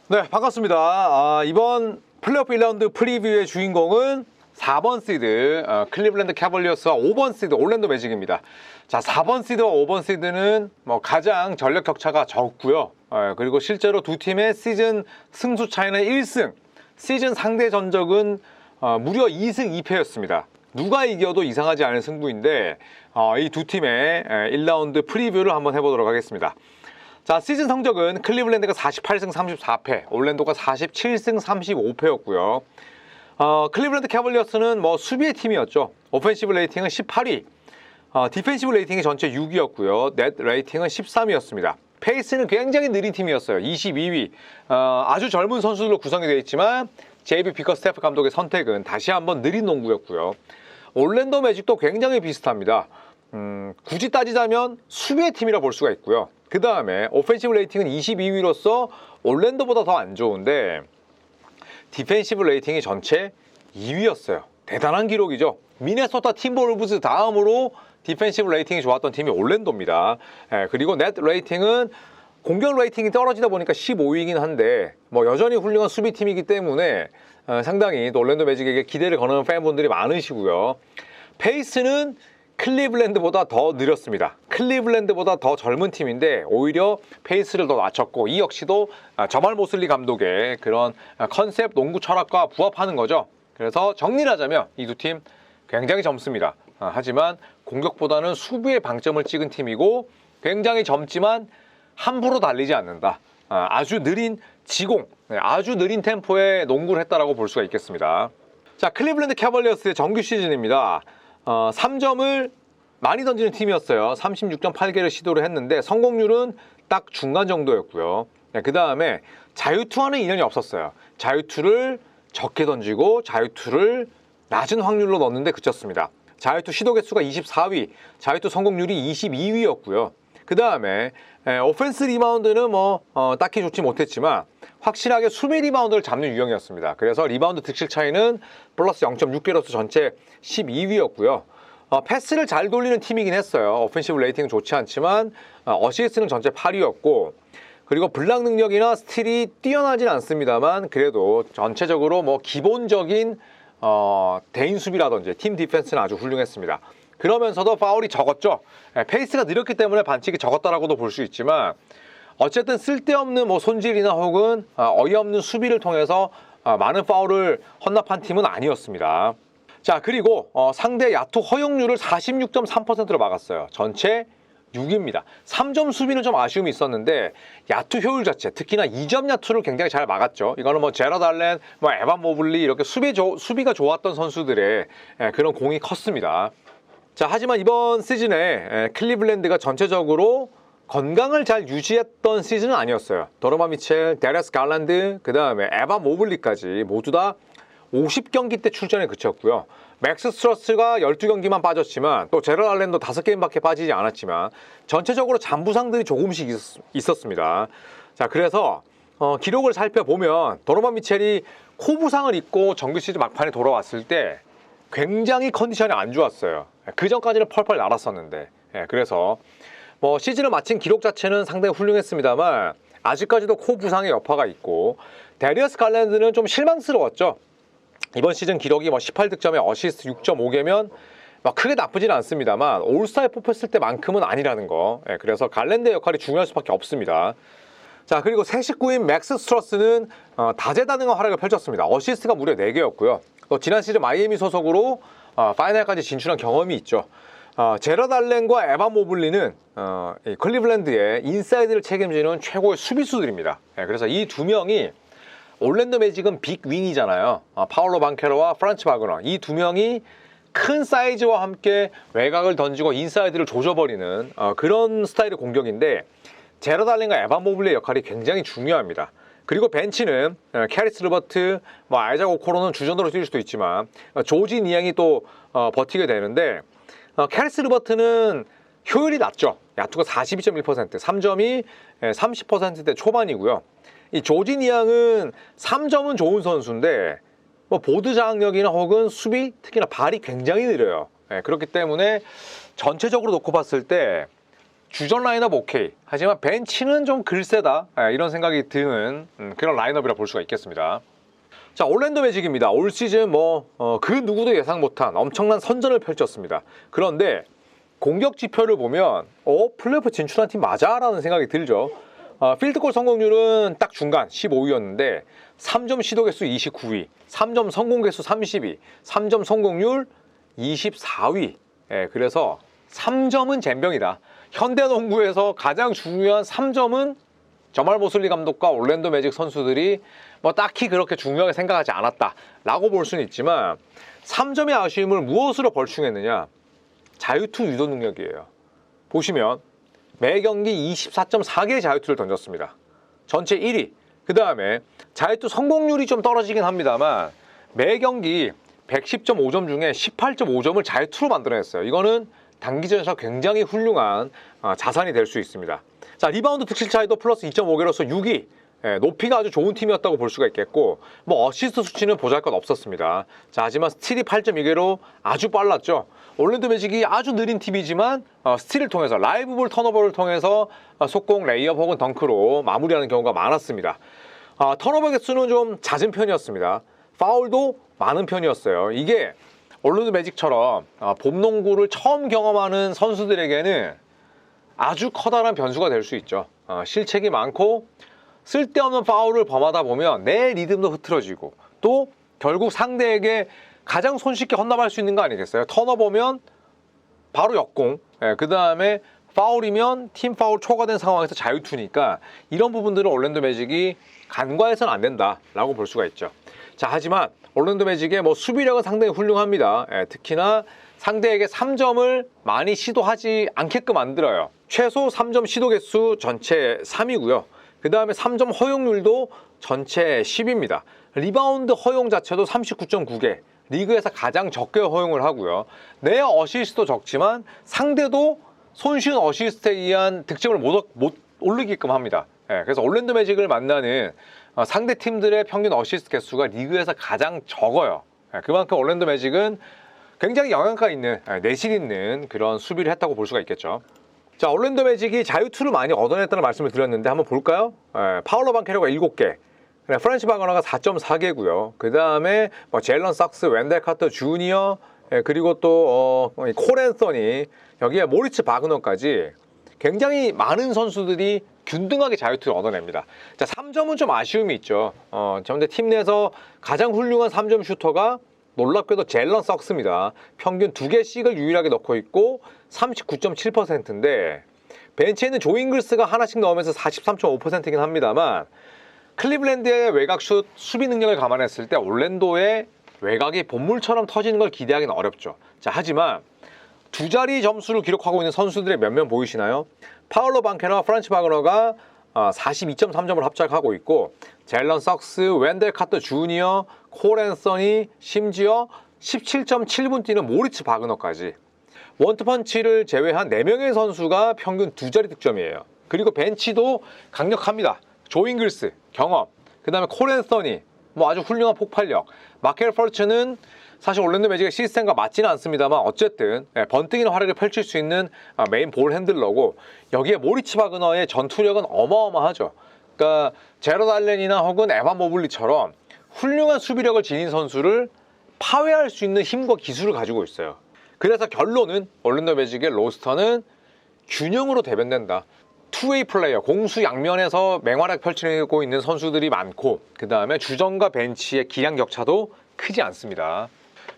네, 반갑습니다. 이번 플레이오프 1라운드 프리뷰의 주인공은 4번 시드 클리블랜드 캐벌리어스와 5번 시드 올랜도 매직입니다. 자, 4번 시드와 5번 시드는 가장 전력 격차가 적고요. 그리고 실제로 두 팀의 시즌 승수 차이는 1승, 시즌 상대 전적은 무려 2승 2패였습니다. 누가 이겨도 이상하지 않은 승부인데 이 두 팀의 1라운드 프리뷰를 한번 해보도록 하겠습니다. 자, 시즌 성적은 클리블랜드가 48승 34패, 올랜도가 47승 35패였고요. 클리블랜드 캐벌리어스는 수비의 팀이었죠. 오펜시브 레이팅은 18위, 디펜시브 레이팅이 전체 6위였고요. 넷 레이팅은 13위였습니다. 페이스는 굉장히 느린 팀이었어요. 22위. 아주 젊은 선수들로 구성이 되어 있지만 JB 비커스태프 감독의 선택은 다시 한번 느린 농구였고요. 올랜도 매직도 굉장히 비슷합니다. 굳이 따지자면 수비의 팀이라 볼 수가 있고요. 그 다음에 오펜시브 레이팅은 22위로서 올랜도보다 더 안 좋은데 디펜시브 레이팅이 전체 2위였어요. 대단한 기록이죠. 미네소타 팀버울브스 다음으로 디펜시브 레이팅이 좋았던 팀이 올랜도입니다. 그리고 넷 레이팅은 공격 레이팅이 떨어지다 보니까 15위이긴 한데 여전히 훌륭한 수비팀이기 때문에 상당히 또 올랜도 매직에게 기대를 거는 팬분들이 많으시고요. 페이스는 클리블랜드보다 더 느렸습니다. 클리블랜드보다 더 젊은 팀인데 오히려 페이스를 더 낮췄고, 이 역시도 저말 모슬리 감독의 그런 컨셉 농구 철학과 부합하는 거죠. 그래서 정리를 하자면 이 두 팀 굉장히 젊습니다. 하지만 공격보다는 수비에 방점을 찍은 팀이고, 굉장히 젊지만 함부로 달리지 않는다. 아주 느린 지공, 아주 느린 템포의 농구를 했다라고 볼 수가 있겠습니다. 자, 클리블랜드 캐벌리어스의 정규 시즌입니다. 3점을 많이 던지는 팀이었어요. 36.8개를 시도를 했는데 성공률은 딱 중간 정도였고요. 그 다음에 자유투하는 인연이 없었어요. 자유투를 적게 던지고 자유투를 낮은 확률로 넣는데 그쳤습니다. 자유투 시도 개수가 24위, 자유투 성공률이 22위였고요. 그 다음에 오펜스 리바운드는 딱히 좋지 못했지만 확실하게 수비 리바운드를 잡는 유형이었습니다. 그래서 리바운드 득실 차이는 플러스 0.6개로서 전체 12위였고요. 패스를 잘 돌리는 팀이긴 했어요. 오펜시브 레이팅은 좋지 않지만 어시스트는 전체 8위였고, 그리고 블락 능력이나 스틸이 뛰어나진 않습니다만 그래도 전체적으로 기본적인 대인 수비라든지 팀 디펜스는 아주 훌륭했습니다. 그러면서도 파울이 적었죠. 페이스가 느렸기 때문에 반칙이 적었다라고도 볼 수 있지만 어쨌든 쓸데없는 손질이나 혹은 어이없는 수비를 통해서 많은 파울을 헌납한 팀은 아니었습니다. 자, 그리고 상대 야투 허용률을 46.3%로 막았어요. 전체 6위입니다. 3점 수비는 좀 아쉬움이 있었는데 야투 효율 자체, 특히나 2점 야투를 굉장히 잘 막았죠. 이거는 제러드 알렌, 에반 모블리 이렇게 수비가 좋았던 선수들의 그런 공이 컸습니다. 자, 하지만 이번 시즌에 클리블랜드가 전체적으로 건강을 잘 유지했던 시즌은 아니었어요. 도노반 미첼, 데리어스 갈란드, 그 다음에 에반 모블리까지 모두 다 50경기 때 출전에 그쳤고요. 맥스 스트러스가 12경기만 빠졌지만 또 제럴 알렌도 5게임밖에 빠지지 않았지만 전체적으로 잔부상들이 조금씩 있었습니다. 자, 그래서 기록을 살펴보면 도노반 미첼이 코 부상을 입고 정규 시즌 막판에 돌아왔을 때 굉장히 컨디션이 안 좋았어요. 그 전까지는 펄펄 날았었는데, 그래서 시즌을 마친 기록 자체는 상당히 훌륭했습니다만 아직까지도 코 부상의 여파가 있고, 데리어스 갈란드는 좀 실망스러웠죠. 이번 시즌 기록이 18득점에 어시스트 6.5개면 크게 나쁘진 않습니다만 올스타에 뽑혔을 때만큼은 아니라는 거. 그래서 갈랜드의 역할이 중요할 수밖에 없습니다. 자, 그리고 새 식구인 맥스 스트러스는 다재다능한 활약을 펼쳤습니다. 어시스트가 무려 4개였고요. 또 지난 시즌 마이애미 소속으로 파이널까지 진출한 경험이 있죠. 제러드 알렌과 에반 모블리는 이 클리블랜드의 인사이드를 책임지는 최고의 수비수들입니다. 그래서 이 두 명이, 올랜도 매직은 빅윙이잖아요. 파울로 방케로와 프란츠 바그너, 이 두 명이 큰 사이즈와 함께 외곽을 던지고 인사이드를 조져버리는 그런 스타일의 공격인데, 제러드 알렌과 에반 모블리의 역할이 굉장히 중요합니다. 그리고 벤치는 캐리스 르버트, 아이작 오코로는 주전으로 뛸 수도 있지만 조지 니앙이 또 버티게 되는데, 캐리스 르버트는 효율이 낮죠. 야투가 42.1%, 3점이 30%대 초반이고요. 이 조지 니앙은 3점은 좋은 선수인데 보드 장악력이나 혹은 수비, 특히나 발이 굉장히 느려요. 그렇기 때문에 전체적으로 놓고 봤을 때 주전 라인업 오케이. 하지만 벤치는 좀 글쎄다. 이런 생각이 드는 그런 라인업이라 볼 수가 있겠습니다. 자, 올랜도 매직입니다. 올 시즌 그 누구도 예상 못한 엄청난 선전을 펼쳤습니다. 그런데 공격 지표를 보면 플레이오프 진출한 팀 맞아? 라는 생각이 들죠. 필드골 성공률은 딱 중간 15위였는데 3점 시도 개수 29위, 3점 성공 개수 32, 3점 성공률 24위. 그래서 3점은 젬병이다. 현대농구에서 가장 중요한 3점은 저말 모슬리 감독과 올랜도 매직 선수들이 딱히 그렇게 중요하게 생각하지 않았다라고 볼 수는 있지만 3점의 아쉬움을 무엇으로 벌충했느냐? 자유투 유도 능력이에요. 보시면 매 경기 24.4개의 자유투를 던졌습니다. 전체 1위. 그 다음에 자유투 성공률이 좀 떨어지긴 합니다만 매 경기 110.5점 중에 18.5점을 자유투로 만들어냈어요. 이거는 단기전에서 굉장히 훌륭한 자산이 될 수 있습니다. 자, 리바운드 득실 차이도 플러스 2.5개로서 6위. 높이가 아주 좋은 팀이었다고 볼 수가 있겠고 어시스트 수치는 보잘것없었습니다. 자, 하지만 스틸이 8.2개로 아주 빨랐죠. 올랜도 매직이 아주 느린 팀이지만 스틸을 통해서 라이브볼 턴오버를 통해서 속공, 레이업 혹은 덩크로 마무리하는 경우가 많았습니다. 턴오버 개수는 좀 잦은 편이었습니다. 파울도 많은 편이었어요. 이게 올랜도 매직처럼 봄 농구를 처음 경험하는 선수들에게는 아주 커다란 변수가 될 수 있죠. 실책이 많고 쓸데없는 파울을 범하다 보면 내 리듬도 흐트러지고 또 결국 상대에게 가장 손쉽게 헌납할 수 있는 거 아니겠어요? 턴오버면 바로 역공, 그 다음에 파울이면 팀 파울 초과된 상황에서 자유투니까 이런 부분들은 올랜도 매직이 간과해서는 안 된다라고 볼 수가 있죠. 자, 하지만 올랜도 매직의 수비력은 상당히 훌륭합니다. 특히나 상대에게 3점을 많이 시도하지 않게끔 만들어요. 최소 3점 시도 개수 전체 3위고요. 그 다음에 3점 허용률도 전체 10입니다. 리바운드 허용 자체도 39.9개. 리그에서 가장 적게 허용을 하고요. 내 어시스트도 적지만 상대도 손쉬운 어시스트에 의한 득점을 못 올리게끔 합니다. 그래서 올랜도 매직을 만나는 상대 팀들의 평균 어시스트 개수가 리그에서 가장 적어요. 그만큼 올랜도 매직은 굉장히 영향가 있는, 내실 있는 그런 수비를 했다고 볼 수가 있겠죠. 자, 올랜도 매직이 자유투를 많이 얻어냈다는 말씀을 드렸는데 한번 볼까요? 파울러 반케로가 7개, 프렌치 바그너가 4.4개고요. 그 다음에 제일런 석스, 웬델 카터 주니어, 그리고 또 콜 앤서니, 여기에 모리츠 바그너까지 굉장히 많은 선수들이 균등하게 자유투를 얻어냅니다. 자, 3점은 좀 아쉬움이 있죠. 그런데 팀 내에서 가장 훌륭한 3점 슈터가 놀랍게도 제일런 석스입니다. 평균 2개씩을 유일하게 넣고 있고 39.7%인데 벤치에 있는 조 잉글스가 하나씩 넣으면서 43.5%이긴 합니다만 클리블랜드의 외곽슛 수비 능력을 감안했을 때 올랜도의 외곽이 본물처럼 터지는 걸 기대하기는 어렵죠. 자, 하지만 두 자리 점수를 기록하고 있는 선수들의 몇몇 보이시나요? 파울러 반케너와 프렌치 바그너가 42.3점을 합작하고 있고 제일런 석스, 웬델 카터 주니어, 콜 앤서니, 심지어 17.7분 뛰는 모리츠 바그너까지 원투펀치를 제외한 4명의 선수가 평균 2자리 득점이에요. 그리고 벤치도 강력합니다. 조 잉글스, 경험, 그 다음에 콜 앤서니, 아주 훌륭한 폭발력. 마켈 펄츠는 사실 올랜도 매직의 시스템과 맞지는 않습니다만 어쨌든 번뜩이는 활약을 펼칠 수 있는 메인 볼 핸들러고 여기에 모리츠 바그너의 전투력은 어마어마하죠. 그러니까 제러드 알렌이나 혹은 에반 모블리처럼 훌륭한 수비력을 지닌 선수를 파괴할 수 있는 힘과 기술을 가지고 있어요. 그래서 결론은 올랜도 매직의 로스터는 균형으로 대변된다. 투웨이 플레이어, 공수 양면에서 맹활약 펼치고 있는 선수들이 많고 그 다음에 주전과 벤치의 기량 격차도 크지 않습니다.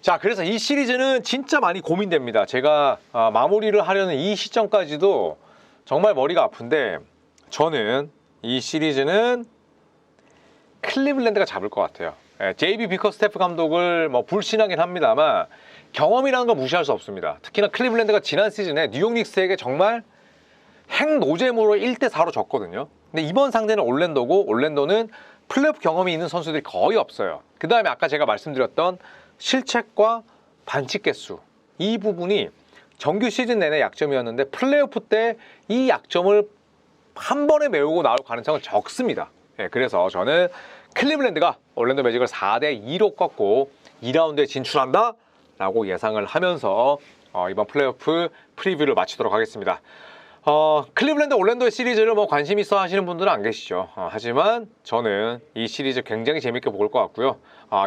자, 그래서 이 시리즈는 진짜 많이 고민됩니다. 제가 마무리를 하려는 이 시점까지도 정말 머리가 아픈데 저는 이 시리즈는 클리블랜드가 잡을 것 같아요. JB 비커스테프 감독을 불신하긴 합니다만 경험이라는 건 무시할 수 없습니다. 특히나 클리블랜드가 지난 시즌에 뉴욕 닉스에게 정말 핵노잼으로 1대4로 졌거든요. 근데 이번 상대는 올랜도고 올랜도는 플레이오프 경험이 있는 선수들이 거의 없어요. 그 다음에 아까 제가 말씀드렸던 실책과 반칙 개수, 이 부분이 정규 시즌 내내 약점이었는데 플레이오프 때 이 약점을 한 번에 메우고 나올 가능성은 적습니다. 그래서 저는 클리블랜드가 올랜도 매직을 4대2로 꺾고 2라운드에 진출한다 라고 예상을 하면서 이번 플레이오프 프리뷰를 마치도록 하겠습니다. 클리블랜드 올랜도 시리즈를 뭐 관심 있어 하시는 분들은 안 계시죠. 하지만 저는 이 시리즈 굉장히 재밌게 볼 것 같고요.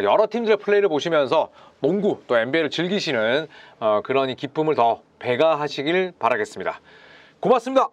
여러 팀들의 플레이를 보시면서 농구 또 NBA를 즐기시는 그런 이 기쁨을 더 배가하시길 바라겠습니다. 고맙습니다.